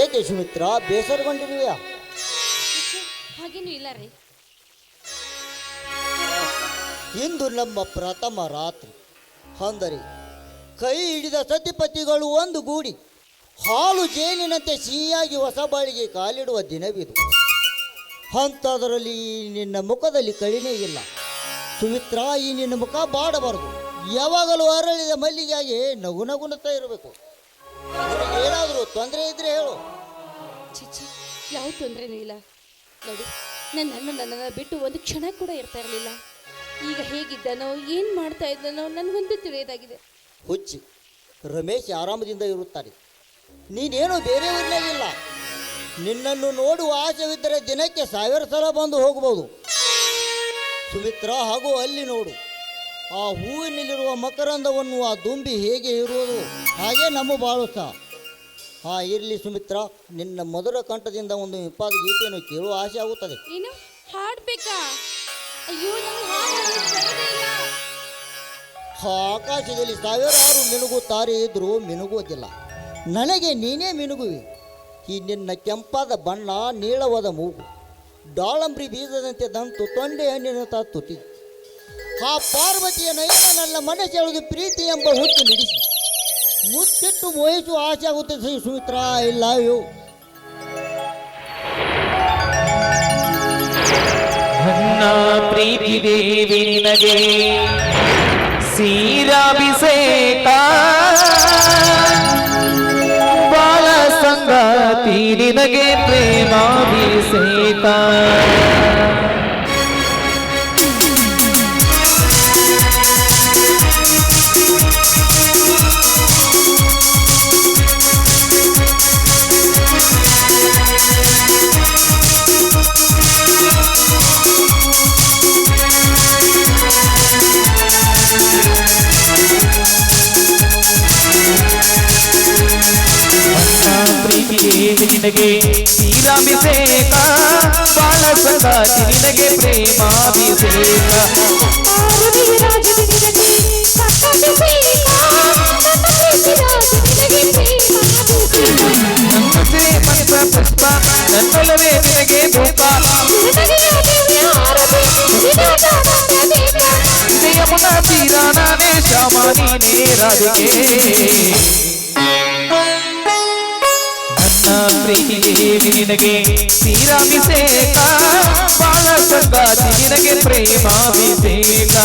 ಏಕೆ ಸುಮಿತ್ರ ಬೇಸರಗೊಂಡಿರುವೆಯಾ? ಹಾಗೇನು ಇಲ್ಲ ರೀ. ಇಂದು ನಮ್ಮ ಪ್ರಥಮ ರಾತ್ರಿ. ಅಂದರೆ ಕೈ ಹಿಡಿದ ಸತಿಪತಿಗಳು ಒಂದು ಗೂಡಿ ಹಾಲು ಜೇನಿನಂತೆ ಸಿಹಿಯಾಗಿ ಹೊಸ ಬಾಳಿಗೆ ಕಾಲಿಡುವ ದಿನವಿದು. ಅಂಥದರಲ್ಲಿ ನಿನ್ನ ಮುಖದಲ್ಲಿ ಕಳಿನೇ ಇಲ್ಲ ಸುಮಿತ್ರ. ಈ ನಿನ್ನ ಮುಖ ಬಾಡಬಾರದು. ಯಾವಾಗಲೂ ಅರಳಿದ ಮಲ್ಲಿಗೆಯಾಗಿ ನಗು ನಗುನುತ್ತಾ ಇರಬೇಕು. ಏನಾದರೂ ತೊಂದರೆ ಇದ್ರೆ ಹೇಳು. ಚಿಚ್ಚಿ, ಯಾವ ತೊಂದರೆನೂ ಇಲ್ಲ ನೋಡಿ. ನನ್ನನ್ನು ಬಿಟ್ಟು ಒಂದು ಕ್ಷಣ ಕೂಡ ಇರ್ತಾ ಇರಲಿಲ್ಲ. ಈಗ ಹೇಗಿದ್ದಾನೋ ಏನು ಮಾಡ್ತಾ ಇದ್ದಾನೋ ನನಗೊಂದು ತಿಳಿಯೋದಾಗಿದೆ. ಹುಚ್ಚಿ, ರಮೇಶ್ ಆರಾಮದಿಂದ ಇರುತ್ತಾರೆ. ನೀನೇನು ಬೇರೆಯವರಿಲ್ಲ. ನಿನ್ನನ್ನು ನೋಡುವ ಆಸೆವಿದ್ದರೆ ದಿನಕ್ಕೆ 1000 ಸಲ ಬಂದು ಹೋಗಬಹುದು ಸುಮಿತ್ರ. ಹಾಗೂ ಅಲ್ಲಿ ನೋಡು, ಆ ಹೂವಿನಲ್ಲಿರುವ ಮಕರಂದವನ್ನು ಆ ದುಂಬಿ ಹೇಗೆ ಇರುವುದು ಹಾಗೆ ನಮ್ಮ ಬಾಳು ಸಹ. ಇರಲಿ ಸುಮಿತ್ರ, ನಿನ್ನ ಮಧುರ ಕಂಠದಿಂದ ಒಂದು ಇಂಪಾದ ಗೀತೆಯನ್ನು ಕೇಳುವ ಆಸೆ ಆಗುತ್ತದೆ. ಏನು ಹಾಡಬೇಕಾ? ಅಯ್ಯೋ, ನನಗೆ ಹಾಡು ಇಲ್ಲ. ಆಕಾಶದಲ್ಲಿ 1000 ಮಿನುಗುತ್ತಾರೆ ಇದ್ರೂ ಮಿನುಗುವುದಿಲ್ಲ. ನನಗೆ ನೀನೇ ಮಿನುಗುವಿ. ಈ ನಿನ್ನ ಕೆಂಪಾದ ಬಣ್ಣ, ನೀಳವಾದ ಮೂಗು, ದಾಳಂಬ್ರಿ ಬೀಜದಂತೆ ದಂತು, ತೊಂಡೆ ಹಣ್ಣಿನ ತುಟಿ, ಆ ಪಾರ್ವತಿಯ ನಯನ ನನ್ನ ಮನಸ್ಸೆಳೆದು ಪ್ರೀತಿ ಎಂಬ ಹುಟ್ಟು ನಿಡಿಸಿ ಮುತ್ತಿಟ್ಟು ಮೋಹಿಸುವ ಆಸೆ ಆಗುತ್ತದೆ ಸುಮಿತ್ರ. I love you. ನನ್ನ ಪ್ರೀತಿ ದೇವಿ ನಿನಗೆ ಸೀರಾಭಿಷೇಕ, ಬಾಳ ಸಂಗಾತಿ ನಿನಗೆ ಪ್ರೇಮಾಭಿಷೇಕ. ನಿನಗೆ ತೀರಾಭಿಷೇಕ, ಬಾಳ ಸಂಗಾತಿ ನಿನಗೆ ಪ್ರೇಮಾಭಿಷೇಕ. ಮನಸ ಪುಷ್ಪ ನನ್ನೊಲವೇ ನಿನಗೆ ಧೂಪ, ಯಮುನಾ ತೀರ ನಾನೇ ಶ್ಯಾಮ ನೀನೇ ರಾಧಿಕೆ. ಪ್ರೀತಿ ದೇವಿ ನಿನಗೆ ತೀರಾಭಿಷೇಕ, ಬಾಳ ಸಂಗಾತಿ ನಿನಗೆ ಪ್ರೇಮಾಭಿಷೇಕ.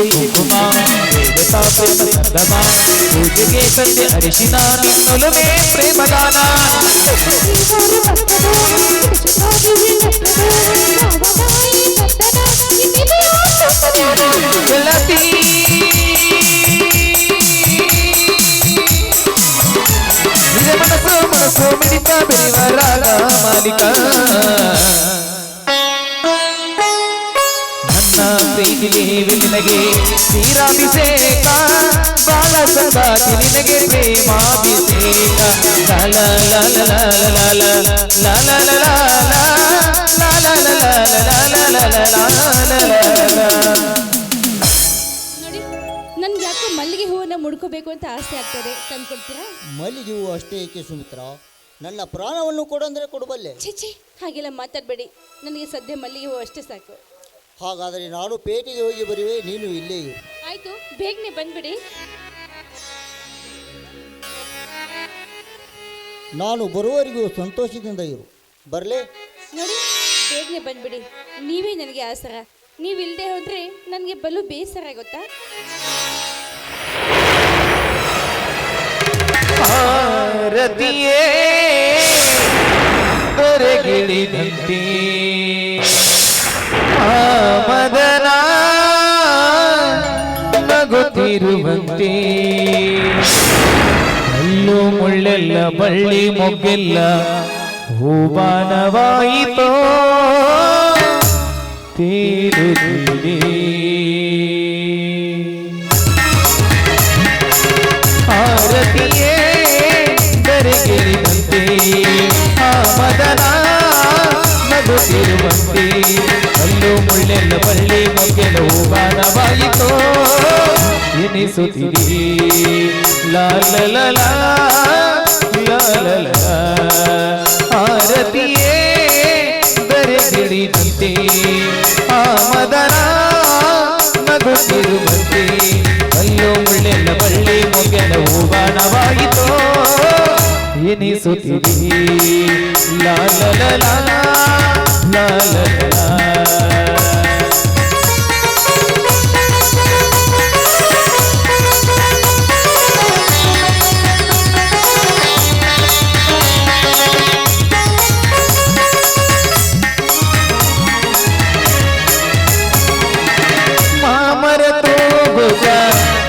ಕುಂಕುಮ ದೇವತಾ ಪ್ರೇಮ ಸಂಗಮ, ಪೂಜೆಗೆ ತಂದೆ ಅರಿಶಿನ ನಿನ್ನೊಲುಮೆ ಪ್ರೇಮಗಾನ. ಗೆಳತಿ ಮನಸ್ಸು ಮನಸ್ಸು ಮಿಡಿತ ಬೆರೆಯುವ ರಾಗ ಮಾಲಿಕ. ಪ್ರೀತಿ ದೇವಿ ನಿನಗೆ ತೀರಾಭಿಷೇಕ, ಬಾಳ ಸಂಗಾತಿ ನಿನಗೆ ಪ್ರೇಮಾಭಿಷೇಕ. ನೋಡಿ, ನನ್ಗೆ ಯಾಕೋ ಮಲ್ಲಿಗೆ ಹೂವನ್ನ ಮುಡ್ಕೋಬೇಕು ಅಂತ ಆಸೆ ಆಗ್ತದೆ. ತಂದ್ಕೊಡ್ತೀರಾ? ಮಲ್ಲಿಗೆ ಹೂವು ಅಷ್ಟೇ ಏಕೆ ಸುಮಿತ್ರ, ನನ್ನ ಪ್ರಾಣವನ್ನು ಕೊಡಂದ್ರೆ ಕೊಡಬಲ್ಲೆ. ಛೀ, ಹಾಗೆಲ್ಲ ಮಾತಾಡಬೇಡಿ. ನನಗೆ ಸದ್ಯ ಮಲ್ಲಿಗೆ ಹೂವು ಅಷ್ಟೇ ಸಾಕು. ಹಾಗಾದರೆ ನಾನು ಪೇಟೆಗೆ ಹೋಗಿ ಬರುವೆ, ನೀನು ಇಲ್ಲೇ ಇರು. ಆಯ್ತು, ಬೇಗನೆ ಬಂದ್ಬಿಡಿ. ನಾನು ಬರುವವರೆಗೂ ಸಂತೋಷದಿಂದ ಇರು. ಬರಲೇ? ನೋಡಿ, ಬೇಗನೆ ಬಂದ್ಬಿಡಿ. ನೀವೇ ನನಗೆ ಆಸರ. ನೀವಿಲ್ಲದೆ ಹೋದ್ರೆ ನನಗೆ ಬಲು ಬೇಸರ, ಗೊತ್ತಾ? ಭಾರತೀಯೇ ದೊರೆಗಿಳಿದಂತೆ ಮದನ ನಗುತ್ತಿರುವಂತೆ, ಕಲ್ಲು ಮುಳ್ಳೆಲ್ಲ ಬಳ್ಳಿ ಮೊಗ್ಗೆಲ್ಲ ಹೂಬಾನವಾಯಿತೋ ತೇರುತ್ತಿದೆ ಆರತಿಯೇ ದರೆಗೆರಿದಂತೆ ಆ ಮದನ ನಗುತ್ತಿರುವಂತೆ ಅಲ್ಲೂ ಮುಳ್ಳೆಲ್ಲ ಬಳ್ಳಿ ಮೊಗ್ಗೆಲ ಹೂಬಾನವಾಯಿತೋ ಎನಿಸುತ್ತಿದೆ ಲಾಲಲಲ ಲಾಲಲ ಆರತಿಯೇ ಬೆರೆಗಿಡಿದಂತೆ ಆ ಮದನ ನಗುತ್ತಿರುವಂತೆ ಅಲ್ಲೋ ಮುಳ್ಳೆಲ್ಲ ಬಳ್ಳಿ ಮೊಗ್ಗೆಲ ಹೂಬಾಣವಾಯಿತೋ ಎನಿಸುತ್ತಿದೆ ಲಾಲಲಲ ಲಾಲಲ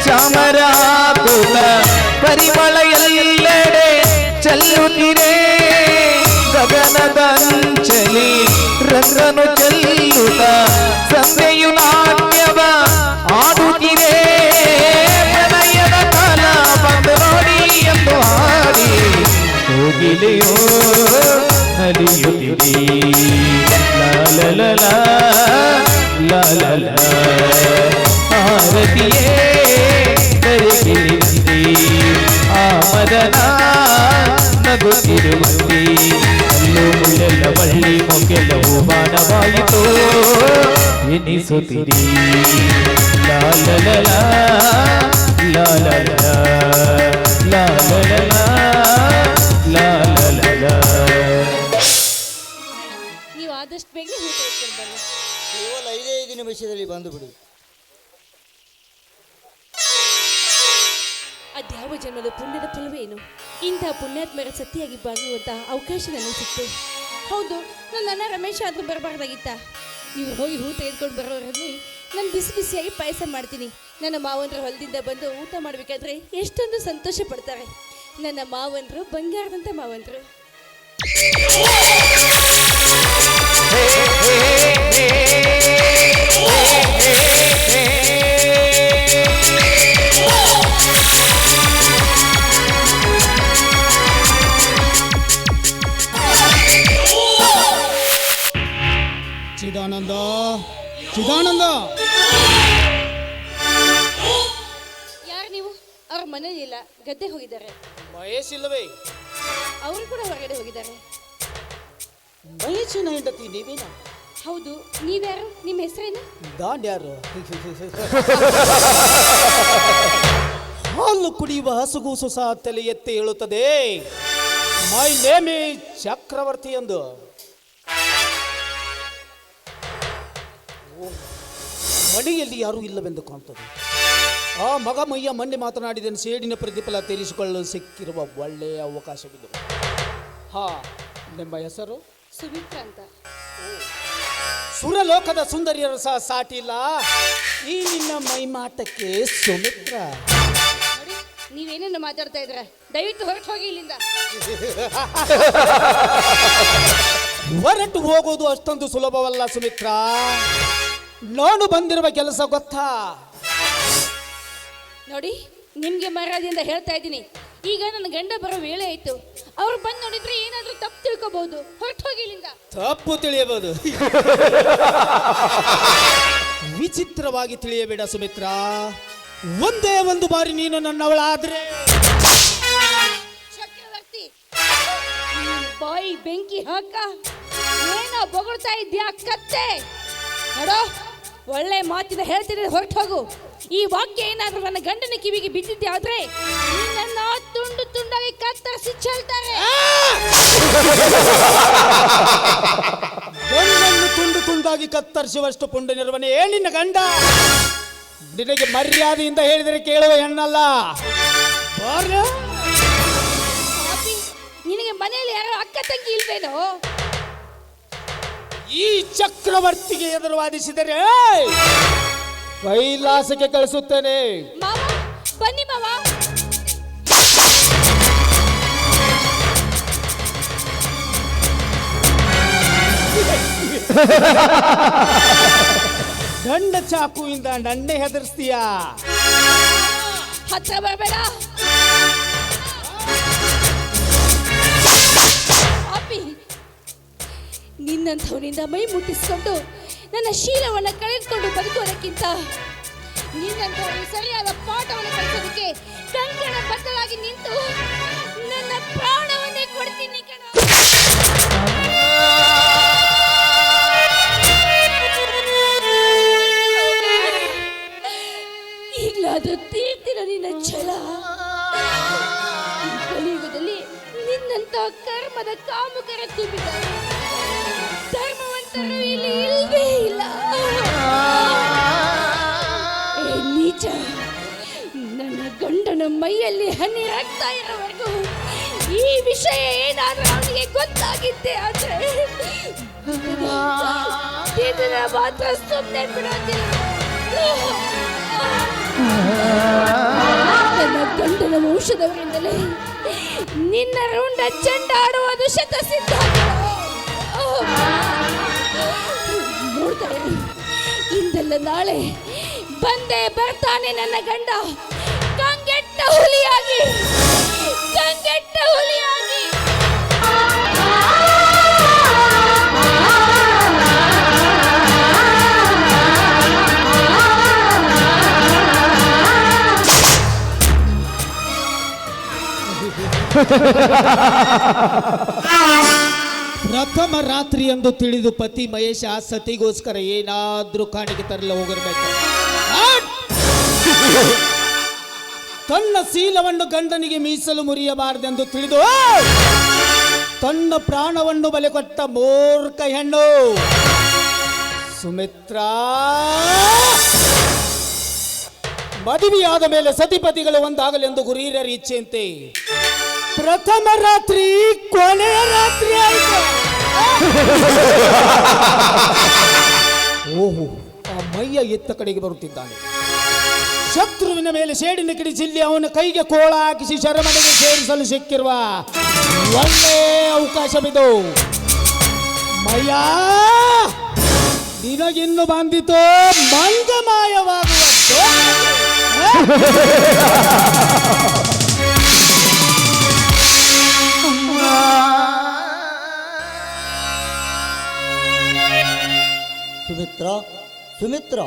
ಚಾಮರಾಕುತ ಪರಿಮಳ ಎಲ್ಲೆಡೆ ಚೆಲ್ಲುತ್ತಿರೆ ಗಗನದ ಅಂಚಲಿ ರಂಗನು ಚೆಲ್ಲುತ್ತ ಸಂದೆಯು ನಾಟ್ಯವ ಆಡುತ್ತಿರೆ ಪ್ರಣಯದ ಕಾಲ ಬಂದು ನೋಡಿ ಎಂದು ಹಾಡಿ ಹೋಗಿಲೆಯೋ ನಲಿಯುತ್ತಿದೆ ಲಾಲಲ ಲಾಲಲ ಆರತಿಯೇ ಬೆರೆಗಿರಿದಂತೆ ಆ ಮದನ ನಗುತ್ತಿರುವಂತೆ ಅಲ್ಲೂ ಮುಳ್ಳೆಲ್ಲ ಬಳ್ಳಿ ಮೊಗ್ಗೆಲ್ಲ ಹೂಬಾಣವಾಯಿತೋ ಎನಿಸುತ್ತಿದೆ ಲಾಲಲ ಲಾಲಲ ಲಾಲಲ ಲಾಲಲ. ನೀವು ಆದಷ್ಟು ಬೇಗ ಹೂ ತೆಗೆದುಕೊಂಡು ಬನ್ನಿ. ಕೇವಲ 5 ನಿಮಿಷದಲ್ಲಿ ಬಂದು ಬಿಡಿ. ಅದ್ಯಾವ ಜನ್ಮದ ಪುಣ್ಯದ ಫಲವೇನು ಇಂಥ ಪುಣ್ಯಾತ್ಮರ ಸತಿಯಾಗಿ ಬಾಗುವಂಥ ಅವಕಾಶ ನನಗೆ ಸಿಕ್ತು. ಹೌದು, ನನ್ನ ರಮೇಶ್ ಆದರೂ ಬರಬಾರ್ದಾಗಿತ್ತ. ಇವ್ರು ಹೋಗಿ ಹೂ ತೆಗೆದುಕೊಂಡು ಬರೋರಲ್ಲಿ ನಾನು ಬಿಸಿ ಬಿಸಿಯಾಗಿ ಪಾಯಸ ಮಾಡ್ತೀನಿ. ನನ್ನ ಮಾವನರು ಹೊಲದಿಂದ ಬಂದು ಊಟ ಮಾಡಬೇಕಾದ್ರೆ ಎಷ್ಟೊಂದು ಸಂತೋಷ ಪಡ್ತಾರೆ. ನನ್ನ ಮಾವನರು ಬಂಗಾರದಂಥ ಮಾವನರು. ಚಿದಾನಂದ, ಚಿದಾನಂದ, ಯಾರು ನೀವು? ಅವ್ರ ಮನೇಲಿ ಇಲ್ಲ, ಗದ್ದೆ ಹೋಗಿದ್ದಾರೆ. ಮಹೇಶ್ ಇಲ್ಲವೇ? ಅವರು ಕೂಡ ಹೊರಗಡೆ ಹೋಗಿದ್ದಾರೆ. ಮಹೇಶನ ಹೆಂಡತಿ ನೀವೇನ? ಹೌದು, ನೀವ್ಯಾರು? ನಿಮ್ಮ ಹೆಸರೇನು? ದಾಂಡ್ಯಾರು. ಹಾಲು ಕುಡಿಯುವ ಹಸುಗೂಸು ಸಹ ತಲೆ ಎತ್ತಿ ಹೇಳುತ್ತದೆ, ಮೈ ನೇಮ್ ಈಸ್ ಚಕ್ರವರ್ತಿ ಎಂದು. ಮನೆಯಲ್ಲಿ ಯಾರೂ ಇಲ್ಲವೆಂದು ಕಾಣ್ತದೆ. ಆ ಮಗ ಮಯ್ಯ ಮೊನ್ನೆ ಮಾತನಾಡಿದ ಸೇಡಿನ ಪ್ರತಿಫಲ ತೀರಿಸಿಕೊಳ್ಳಲು ಸಿಕ್ಕಿರುವ ಒಳ್ಳೆಯ ಅವಕಾಶವಿದು. ಹಾ, ನಿಮ್ಮ ಹೆಸರು? ಸುಮಿತ್ರ ಅಂತ. ಸುರಲೋಕದ ಸುಂದರಿಯರು ಸಹ ಸಾಟಿ ಇಲ್ಲ ಈ ನಿನ್ನ ಮೈಮಾಟಕ್ಕೆ ಸುಮಿತ್ರ. ನೋಡಿ, ನೀವೇನೇನು ಮಾತಾಡ್ತಾ ಇದ್ರ, ದಯವಿಟ್ಟು ಹೊರಟು ಹೋಗಿ ಇಲ್ಲಿಂದ. ಹೊರಟು ಹೋಗೋದು ಅಷ್ಟೊಂದು ಸುಲಭವಲ್ಲ ಸುಮಿತ್ರ. ನಾನು ಬಂದಿರುವ ಕೆಲಸ ಗೊತ್ತಾ? ನೋಡಿ, ನಿಮ್ಗೆ ಮರ್ಯಾದೆಯಿಂದ ಹೇಳ್ತಾ ಇದ್ದೀನಿ, ಈಗ ನನ್ನ ಗಂಡ ಬರೋ ವೇಳೆ ಆಯ್ತು. ಅವ್ರು ಬಂದು ನೋಡಿದ್ರೆ ಏನಾದ್ರೂ ತಪ್ಪು ತಿಳ್ಕೋಬಹುದು. ಹೊರಟು ಹೋಗಿ ಇಲ್ಲಿಂದ. ತಪ್ಪು ತಿಳಿಯಬಹುದು, ವಿಚಿತ್ರವಾಗಿ ತಿಳಿಯಬೇಡ ಸುಮಿತ್ರ. ಒಂದೇ ಒಂದು ಬಾರಿ ನೀನು ನನ್ನವಳಾದ್ರೆ ಚಕ್ರವರ್ತಿ, ಬಾಯಿ ಬೆಂಕಿ ಹಾಕ. ಏನೋ ಬೊಗಳ್ತಾ ಇದ್ಯಾ ಕತ್ತೆ? ನೋಡೋ, ಒಳ್ಳೆ ಮಾತಿನ ಹೇಳ್ತಿದ್ರೆ ಹೊರಟು ಹೋಗು. ಈ ವಾಕ್ಯ ಏನಾದ್ರೂ ನನ್ನ ಗಂಡನ ಕಿವಿಗೆ ಬಿದ್ದಿದ್ದೆ ನನ್ನ ತುಂಡು ತುಂಡಾಗಿ ಕತ್ತರಿಸಿ ಚೆಲ್ತಾರೆ. ಗಂಡನ್ನು ತುಂಡು ತುಂಡಾಗಿ ಕತ್ತರಿಸುವಷ್ಟು ಪುಂಡ ನಿರ್ವಹಣೆ ನಿನ್ನ ಗಂಡ. ನಿನಗೆ ಮರ್ಯಾದೆಯಿಂದ ಹೇಳಿದರೆ ಕೇಳುವ ಹೆಣ್ಣಲ್ಲ. ಪಾಪಿ, ನಿನಗೆ ಮನೆಯಲ್ಲಿ ಯಾರೋ ಅಕ್ಕ ತಂಗಿ ಇಲ್ವೇನೋ? ಈ ಚಕ್ರವರ್ತಿಗೆ ಎದುರು ವಾದಿಸಿದರೆ ಕೈಲಾಸಕ್ಕೆ ಕಳಿಸುತ್ತೇನೆ. ಮಾವ, ಬನ್ನಿ ಮಾವ. ಗಂಡ ಚಾಕುವಿಂದ ನನ್ನೇ ಹೆದರ್ಸ್ತೀಯಾ? ಹತ್ರ ಬರಬೇಡ ಅಪ್ಪಿ. ನಿನ್ನಂಥವನಿಂದ ಮೈ ಮುಟ್ಟಿಸಿಕೊಂಡು ನನ್ನ ಶೀಲವನ್ನು ಕಳೆದುಕೊಂಡು ಬದುಕುವುದಕ್ಕಿಂತ ನಿನ್ನಂಥವನಿಗೆ ಸರಿಯಾದ ಪಾಠವನ್ನು ಕಲಿಸೋದಕ್ಕೆ ಕಂಕಣ ಬದ್ಧವಾಗಿ ನಿಂತು ನನ್ನ ಪ್ರಾಣವನ್ನೇ ಕೊಡ್ತೀನಿ ಕಣ. ಈಗಲಾದ್ರೂ ತೀರ್ತಿರ ನಿನ್ನ ಛಲ. ಈ ಕಲಿಯುಗದಲ್ಲಿ ನಿನ್ನಂತ ಕರ್ಮದ ಕಾಮುಕರ ತುಂಬಿದ್ದಾರೆ. ಧರ್ಮವಂತರು ಇಲ್ಲಿ ಇಲ್ವೇ ಇಲ್ಲ. ಏ ನೀಚ, ನನ್ನ ಗಂಡನ ಮೈಯಲ್ಲಿ ಹನಿ ರಕ್ತ ಇರೋವರೆಗೂ ಈ ವಿಷಯ ಏನಾದ್ರೂ ಅವನಿಗೆ ಗೊತ್ತಾಗಿದ್ದೆ ಆದ್ರೆ ಇದನ್ನ ಮಾತ್ರ ಸುಮ್ಮನೆ ಬಿಡೋದಿಲ್ಲ. ನನ್ನ ಗಂಡನ ವಂಶದವರಿಂದಲೇ ನಿನ್ನ ರುಂಡ ಚೆಂಡ ಆಡುವುದು ಶತಸಿದ್ಧ. ನೋಡ್ತಾರೆ, ಇಂದಲ್ಲ ನಾಳೆ ಬಂದೇ ಬರ್ತಾನೆ ನನ್ನ ಗಂಡ, ಕಂಗೆಟ್ಟ ಹುಲಿಯಾಗಿ, ಕಂಗೆಟ್ಟ ಹುಲಿಯಾಗಿ. ಪ್ರಥಮ ರಾತ್ರಿ ಎಂದು ತಿಳಿದು ಪತಿ ಮಹೇಶ ಸತಿಗೋಸ್ಕರ ಏನಾದ್ರೂ ಕಾಣಿಕೆ ತರಲು ಹೋಗಿರ್ಬೇಕು. ತನ್ನ ಶೀಲವನ್ನು ಗಂಡನಿಗೆ ಮೀಸಲು ಮುರಿಯಬಾರದೆಂದು ತಿಳಿದು ತನ್ನ ಪ್ರಾಣವನ್ನು ಬಲೆ ಕೊಟ್ಟ ಮೂರ್ಖ ಹೆಣ್ಣು ಸುಮಿತ್ರಾ. ಮದುವೆಯಾದ ಮೇಲೆ ಸತಿಪತಿಗಳು ಒಂದಾಗಲೆಂದು ಗುರೀರರ ಇಚ್ಛೆಯಂತೆ ಪ್ರಥಮ ರಾತ್ರಿ ಕೊನೆಯ ರಾತ್ರಿ ಆಯಿತು. ಓಹೋ, ಆ ಮೈಯ ಎತ್ತ ಕಡೆಗೆ ಬರುತ್ತಿದ್ದಾನೆ. ಶತ್ರುವಿನ ಮೇಲೆ ಸೇಡಿನ ಕಿಡಿಸಿಲ್ಲಿ ಅವನ ಕೈಗೆ ಕೋಳ ಹಾಕಿಸಿ ಶರಮನೆಗೆ ಸೇರಿಸಲು ಸಿಕ್ಕಿರುವ ಒಳ್ಳೆ ಅವಕಾಶವಿದು. ಮಯ್ಯ, ನಿನಗಿನ್ನು ಬಂದಿತು ಮಂಗಮಾಯವಾಗುವಷ್ಟು. ಸುಮಿತ್ರ, ಸುಮಿತ್ರ,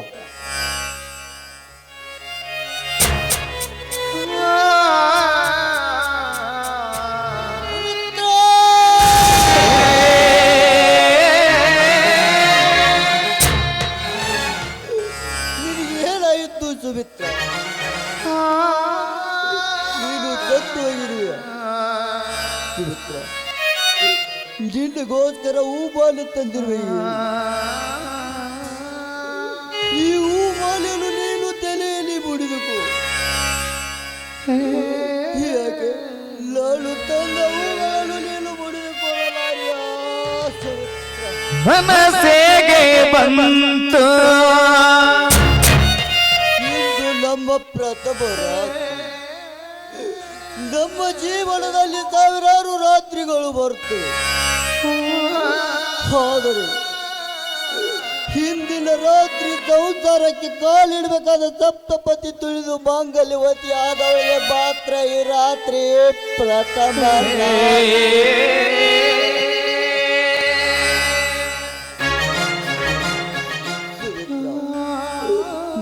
ಏನಾಯಿತು ಸುಮಿತ್ರ? ನೀನು ಸತ್ತು ಹೋಗಿರುವೆ ಸುಮಿತ್ರ. ನಿನ್ನೆಗೋಸ್ಕರ ಹೂಮಾಲೆ ತಂದಿರುವೆ. ಈ ಹೂಮಾಲೆಯನ್ನು ನೀನು ತಲೆಯಲ್ಲಿ ಮುಡಿದುಕೋ. ಯಾಕೆ ನಾನು ತಂದ ಹೂಗಳನ್ನು ನೀನು ಮುಡಿದುಕೊಳ್ಳಲಾರಿಯಾ ಸುಮಿತ್ರ? ಮನಸ್ಸಿಗೆ ಬಂತು ಇಂದು ನಮ್ಮ ಪ್ರಥಮ ರಾತ್ರಿ. ನಮ್ಮ ಜೀವನದಲ್ಲಿ ಸಾವಿರಾರು ರಾತ್ರಿಗಳು ಬರ್ತವೆ. ಆದರೆ ಹಿಂದಿನ ರಾತ್ರಿ ಸಂಸಾರಕ್ಕೆ ಕಾಲಿಡಬೇಕಾದ ಸಪ್ತಪತಿ ತುಳಿದು ಮಾಂಗಲ್ಯವತಿ ಆದವಳಿಗೆ ಮಾತ್ರ ಈ ರಾತ್ರಿ ಪ್ರಥಮ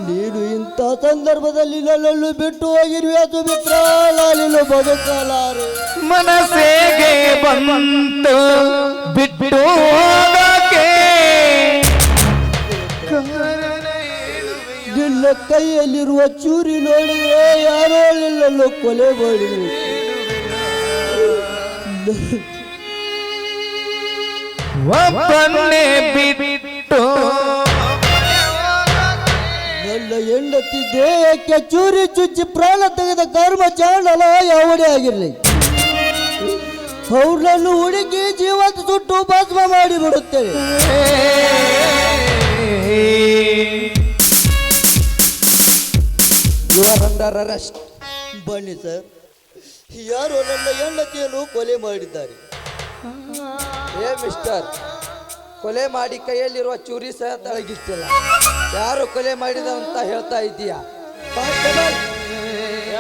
ನೀನು ಇಂಥ ಸಂದರ್ಭದಲ್ಲಿ ನನ್ನನ್ನು ಬಿಟ್ಟು ಹೋಗಿರುವೆ ಸುಮಿತ್ರ. ನಾನಿನ್ನು ಬದುಕಲಾರೆ. ಮನಸ್ಸಿಗೆ ಬಂತು ಬಿಟ್ಟು ಹೋಗಕ್ಕೆ. ನಿನ್ನ ಕೈಯಲ್ಲಿರುವ ಚೂರಿ ನೋಡಿದ್ರೆ ಯಾರೋ ನಿನ್ನನ್ನು ಕೊಲೆ ಮಾಡಿದ್ರು. ಒಬ್ಬನ್ನೇ ಬಿಟ್ಟು ನನ್ನ ಹೆಂಡತಿ ದೇಹಕ್ಕೆ ಚೂರಿ ಚುಚ್ಚಿ ಪ್ರಾಣ ತೆಗೆದ ಕರ್ಮ ಚಾಂಡಲ ಯಾವಡೇ ಆಗಿರಲಿ, ಅವ್ರನ್ನು ಹುಡುಕಿ ಜೀವಂತ ಸುಟ್ಟು ಭಸ್ಮ ಮಾಡಿಬಿಡುತ್ತೇವೆ. You are under arrest. ಬನ್ನಿ ಸರ್, ಯಾರು ನನ್ನ ಹೆಂಡತಿಯನ್ನು ಕೊಲೆ ಮಾಡಿದ್ದಾರೆ? ಏ ಮಿಸ್ಟರ್, ಕೊಲೆ ಮಾಡಿ ಕೈಯಲ್ಲಿರುವ ಚೂರಿ ಸಹ ತಳಗಿಟ್ಟಿಲ್ಲ. ಯಾರು ಕೊಲೆ ಮಾಡಿದ ಅಂತ ಹೇಳ್ತಾ ಇದ್ದೀಯಾ? Constable,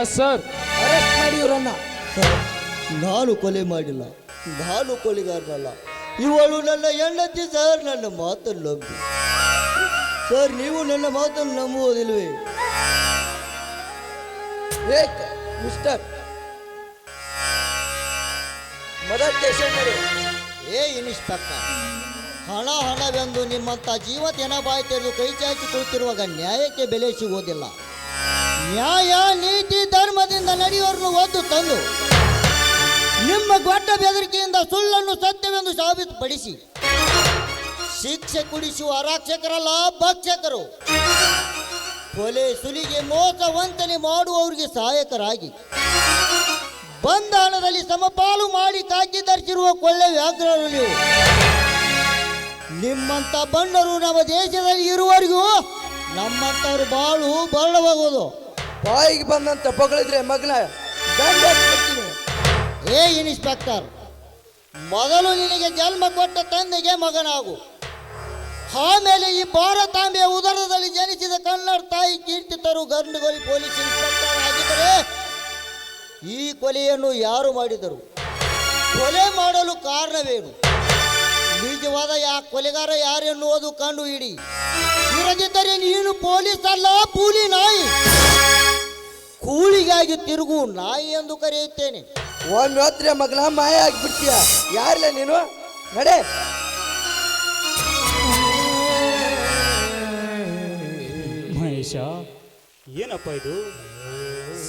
yes sir. ಅರೆಸ್ಟ್ ಮಾಡಿ ಇವರನ್ನ. ಸರ್, ನಾನು ಕೊಲೆ ಮಾಡಿಲ್ಲ, ನಾನು ಕೊಲೆಗಾರನಲ್ಲ. ಇವಳು ನನ್ನ ಹೆಂಡತಿ ಸರ್. ನನ್ನ ಮಾತನ್ನು ನಂಬಿ ಸರ್. ನೀವು ನನ್ನ ಮಾತನ್ನು ನಂಬುವುದಿಲ್ವೇ? ಮಿಸ್ಟರ್, ಮೊದಲ ಸ್ಟೇಷನ್ ನಡಿ. ಏ ಇನ್ಸ್ಪೆಕ್ಟರ್, ಹಣವೆಂದು ನಿಮ್ಮಂಥ ಜೀವ ಬಾಯಿ ತೆರೆದು ಕೈ ಚಾಚಿ ಕುಳಿತಿರುವಾಗ ನ್ಯಾಯಕ್ಕೆ ಬೆಲೆ ಸಿಗುವುದಿಲ್ಲ. ನ್ಯಾಯ ನೀತಿ ಧರ್ಮದಿಂದ ನಡೆಯುವವರನ್ನು ಒದ್ದು ತಂದು ನಿಮ್ಮ ಗೊಡ್ಡ ಬೆದರಿಕೆಯಿಂದ ಸುಳ್ಳನ್ನು ಸತ್ಯವೆಂದು ಸಾಬೀತುಪಡಿಸಿ ಶಿಕ್ಷೆ ಕುಡಿಸುವ ಅರಾಕ್ಷಕರಲ್ಲ, ಭಕ್ಷಕರು. ಕೊಲೆ ಸುಲಿಗೆ ಮೋಸ ವಂಚನೆ ಮಾಡುವವರಿಗೆ ಸಹಾಯಕರಾಗಿ ಬಂದ ಹಣದಲ್ಲಿ ಸಮಪಾಲು ಮಾಡಿ ಕಾಕಿ ಧರಿಸಿರುವ ಕೊಳ್ಳೆ ವ್ಯಾಘ್ರರು ನೀವು. ನಿಮ್ಮಂಥ ಬಂಡರು ನಮ್ಮ ದೇಶದಲ್ಲಿ ಇರುವವರೆಗೂ ನಮ್ಮಂಥವ್ರು ಬಾಳು ಬರಳವಾಗೋದು. ಬಾಯಿಗೆ ಬಂದಂತ ಬಗಳಿದ್ರೆ ಮಗನ ದಂಡ ಹಾಕ್ಬಿಡ್ತೀನಿ. ಏ ಇನ್ಸ್ಪೆಕ್ಟರ್, ಮೊದಲು ನಿನಗೆ ಜನ್ಮ ಕೊಟ್ಟ ತಂದೆಗೆ ಮಗನಾಗು. ಆಮೇಲೆ ಈ ಭಾರತಾಂಬೆಯ ಉದರದಲ್ಲಿ ಜನಿಸಿದ ಕನ್ನಡ ತಾಯಿ ಕೀರ್ತಿ ತರು ಗಂಡುಗಲಿ ಪೊಲೀಸ್ ಇನ್ಸ್ಪೆಕ್ಟರ್ ಆಗಿದ್ದರೆ ಈ ಕೊಲೆಯನ್ನು ಯಾರು ಮಾಡಿದರು? ಕೊಲೆ ಮಾಡಲು ಕಾರಣವೇನು? ನಿಜವಾದ ಕೊಲೆಗಾರ ಯಾರೆನ್ನುವುದು ಕಂಡು ಹಿಡಿ. ಇರದಿದ್ದರೆ ನೀನು ಪೊಲೀಸ್ ಅಲ್ಲ, ಕೂಲಿ ನಾಯಿ. ಕೂಲಿಗಾಗಿ ತಿರುಗು ನಾಯಿ ಎಂದು ಕರೆಯುತ್ತೇನೆ. ಒಮ್ಮೆ ಹೋದ್ರೆ ಮಗನ ಮಾಯ ಆಗಿಬಿಡ್ತೀಯ. ಯಾರಿಲ್ಲ ನೀನು? ನಡೆ. ಮಹೇಶ, ಏನಪ್ಪ ಇದು?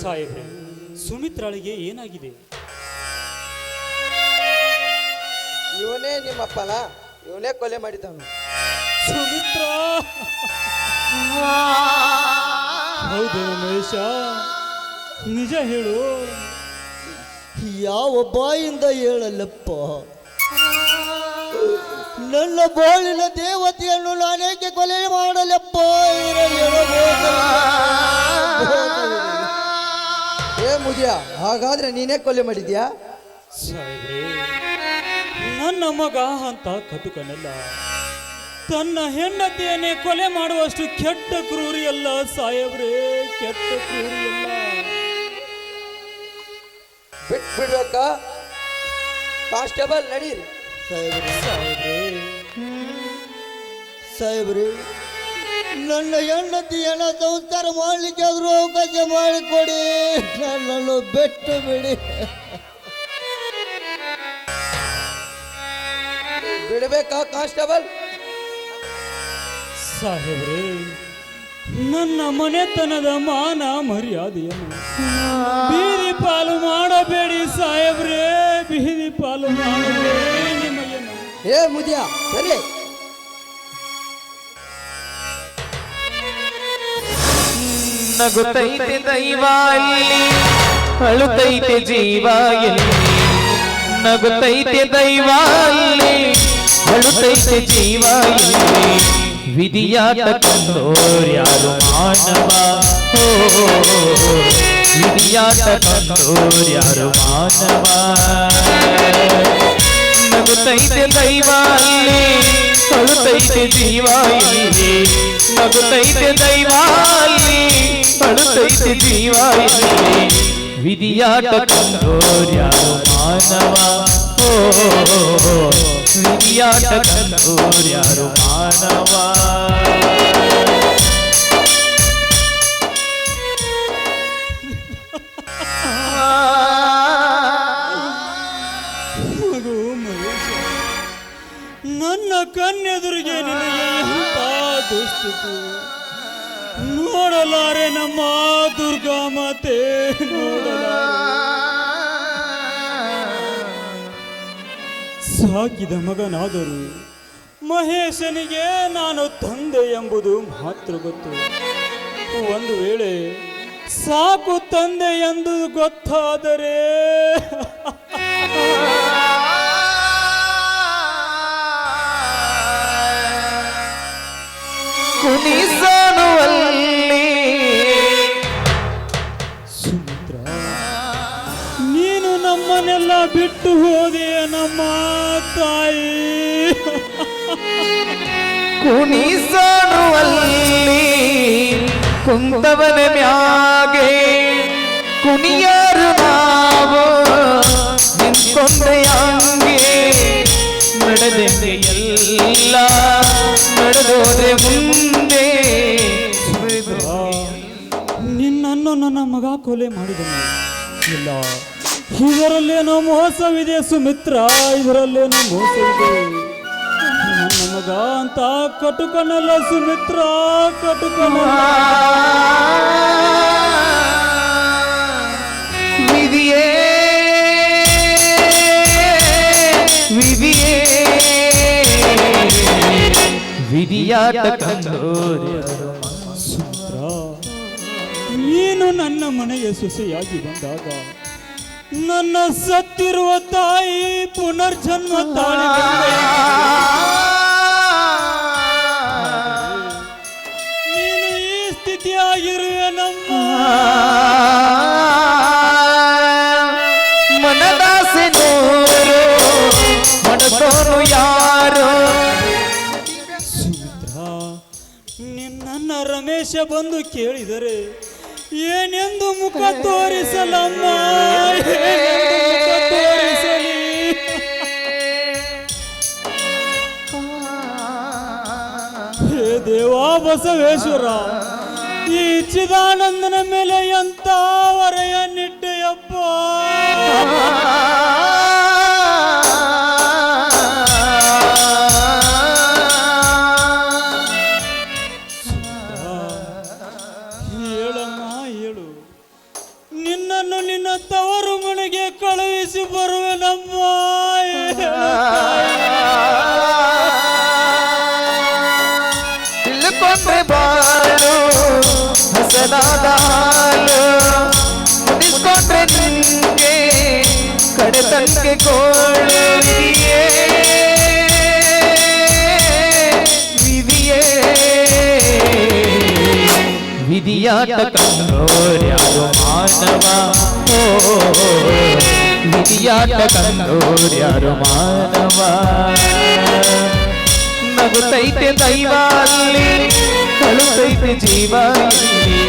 ಸಾಹೇಬ್ರೆ, ಸುಮಿತ್ರಾಳಿಗೆ ಏನಾಗಿದೆ? ಇವನೇ ನಿಮ್ಮಪ್ಪನ, ಇವನೇ ಕೊಲೆ ಮಾಡಿದವನು. ಸುಮಿತ್ರಾ? ಹೌದು ಮಹೇಶ, ನಿಜ ಹೇಳು. ಯಾವ ಬಾಯಿಂದ ಹೇಳಲ್ಲಪ್ಪ? ನನ್ನ ಬಾಳಿನ ದೇವತೆಯನ್ನು ನಾನೇಕೆ ಕೊಲೆ ಮಾಡಲಪ್ಪ? ಏ ಮುದಿಯ, ಹಾಗಾದ್ರೆ ನೀನೇ ಕೊಲೆ ಮಾಡಿದ್ಯಾ? ಸಾಹೇಬ್ರೆ, ನನ್ನ ಮಗ ಅಂತ ಕಟುಕನಲ್ಲ. ತನ್ನ ಹೆಂಡತಿಯನ್ನೇ ಕೊಲೆ ಮಾಡುವಷ್ಟು ಕೆಟ್ಟ ಕ್ರೂರಿ ಅಲ್ಲ ಸಾಹೇಬ್ರೆ, ಕೆಟ್ಟ ಕ್ರೂರಿ ಅಲ್ಲ. ಬಿಡ್ಬೇಕಾ? ಕಾನ್ಸ್ಟೇಬಲ್ ನಡೀರಿ. ಸಾಹೇಬ್ರಿ, ನನ್ನ ಹೆಂಡತಿ ಹೆಣ ಸಂಸ್ಕಾರ ಮಾಡಲಿಕ್ಕೆ ಆದರೂ ಅವಕಾಶ ಮಾಡಿಕೊಡಿ. ನನ್ನನ್ನು ಬಿಟ್ಟು ಬಿಡಿ. ಬಿಡಬೇಕಾ ಕಾನ್ಸ್ಟೇಬಲ್? ಸಾಹೇಬ್ರೆ, ನನ್ನ ಮನೆತನದ ಮಾನ ಮರ್ಯಾದೆಯನ್ನು ಬೀದಿ ಪಾಲು ಮಾಡಬೇಡಿ ಸಾಹೇಬ್ರೆ, ಬೀದಿ ಪಾಲು ಮಾಡಬೇಡಿ ನಿಮಗೇನು. ಏ ಮುದಿಯ, ಸರಿ. ನಗುತ್ತೈತೆ ದೈವ ಇಲ್ಲಿ, ಅಳುತ್ತೈತೆ ಜೀವ ಇಲ್ಲಿ. ನಗುತ್ತೈತೆ ದೈವ ಇಲ್ಲಿ, ಅಳುತ್ತೈತೆ ಜೀವ ಇಲ್ಲಿ. ವಿಧಿಯಾಟ ಕಂಡೋರ್ಯಾರು ಮಾನವ, ವಿಧಿಯಾಟ ಕಂಡೋರ್ಯಾರು ಮಾನವ. ನಗುತ್ತೈತೆ ದೈವ ಇಲ್ಲಿ, ಅಳುತ್ತೈತೆ ಜೀವ ಇಲ್ಲಿ. ನಗುತ್ತೈತೆ ದೈವ ಇಲ್ಲಿ, ಅಳುತ್ತೈತೆ ಜೀವ ಇಲ್ಲಿ. ವಿಧಿಯಾಟ ಕಂಡೋರ್ಯಾರು ಮಾನವ, ವಿಧಿಯಾಟ ಕಂಡೋರ್ಯಾರು ಮಾನವ. ಮಗು ಮಹೇಶ, ನನ್ನ ಕಣ್ಣೆದುರಿಗೆ ನಿನಗೆ ಎಂತ ದುಸ್ಥಿತಿ ನೋಡಲಾರೆ ನಮ್ಮ ದುರ್ಗಾ ಮಾತೆ, ನೋಡಲಾರೆ. ಸಾಕಿದ ಮಗನಾದರೂ ಮಹೇಶನಿಗೆ ನಾನು ತಂದೆ ಎಂಬುದು ಮಾತ್ರ ಗೊತ್ತು. ಒಂದು ವೇಳೆ ಸಾಕು ತಂದೆ ಎಂದು ಗೊತ್ತಾದರೆ ಕುಣಿಸೋಣುವಲ್ಲಿ ಸುಮಿತ್ರ, ನೀನು ನಮ್ಮನ್ನೆಲ್ಲ ಬಿಟ್ಟು ಹೋದೆ ನಮ್ಮ ತಾಯಿ. ಕುಣಿಸೋಣುವಲ್ಲಿ ಕುಂತವನ ಮ್ಯಾಗೆ ಕುಣಿಯರು ನಾವು ನಿಂತ್ಕೊಂಡೆಯಾಂಗೆ ನಡೆದೆಂದೆ ಎಲ್ಲ ನಡೆದೋದೆ ಮುಂದೆ ನಿನ್ನನ್ನು ನನ್ನ ಮಗ ಕೊಲೆ ಮಾಡಿದನು. ಇಲ್ಲ, ಇದರಲ್ಲೇನೋ ಮೋಸವಿದೆ ಸುಮಿತ್ರ, ಇದರಲ್ಲೇನೋ ಮೋಸವಿದೆ. ನನ್ನ ಮಗ ಅಂತ ಕಟುಕನಲ್ಲ ಸುಮಿತ್ರ, ಕಟುಕನಲ್ಲ. ವಿಧಿಯೇ ವಿಧಿಯೇ ವಿಧಿಯಾಟ ಕಂಡೋರೆ ಸುಮಿತ್ರ, ನೀನು ನನ್ನ ಮನೆಗೆ ಸೊಸೆಯಾಗಿ ಬಂದಾಗ ನನ್ನ ಸತ್ತಿರುವ ತಾಯಿ ಪುನರ್ಜನ್ಮ ತಾಳಿ ನೀನು ಈ ಸ್ಥಿತಿಯಾಗಿರುವೆ ನಮ್ಮ ಮನದಾಸೆ ನೂರು ಮನಸೋನು ಯಾರು ಸುಮಿತ್ರ, ನಿನ್ನ ರಮೇಶ ಬಂದು ಕೇಳಿದರೆ ಏನೆಂದು ಮುಖ ತೋರಿಸಲಮ್ಮ, ಏನೆಂದು ಮುಖ ತೋರಿಸಲಿ? ಹೇ ದೇವಾ ಬಸವೇಶ್ವರ, ಈ ಚಿದಾನಂದನ ಮೇಲೆ ಎಂತ ವರೆಯನ್ನಿಟ್ಟೆಯಪ್ಪ. ಹೇಳಮ್ಮ ಹೇಳು, ನಿನ್ನನ್ನು ನಿನ್ನ ತವರು ಮನೆಗೆ ಕಳುಹಿಸಿ ಬರುವೆನಮ್ಮ. ತಿಳ್ಕೊಂಡ್ರೆ ಬಾಳು ಹಸನಾದ ಹಾಲು ಮುಡಿಸ್ಕೊಂಡ್ರೆ ನಿನ್ಗೆ ಕಡೆತಂಗೆ ಕೋಳು ವಿಧಿಯೇ ವಿಧಿಯೇ ವಿಧಿಯಾಟ ಕಂಡೋರ್ಯಾರು ಮಾನವ ಓ ವಿಧಿಯಾಟ ಕಂಡೋರ್ಯಾರು ಮಾನವ ನಗುತ್ತೈತೆ ದೈವ ಅಲ್ಲಿ ಕಳುತ್ತೈತೆ ಜೀವ ಇಲ್ಲಿ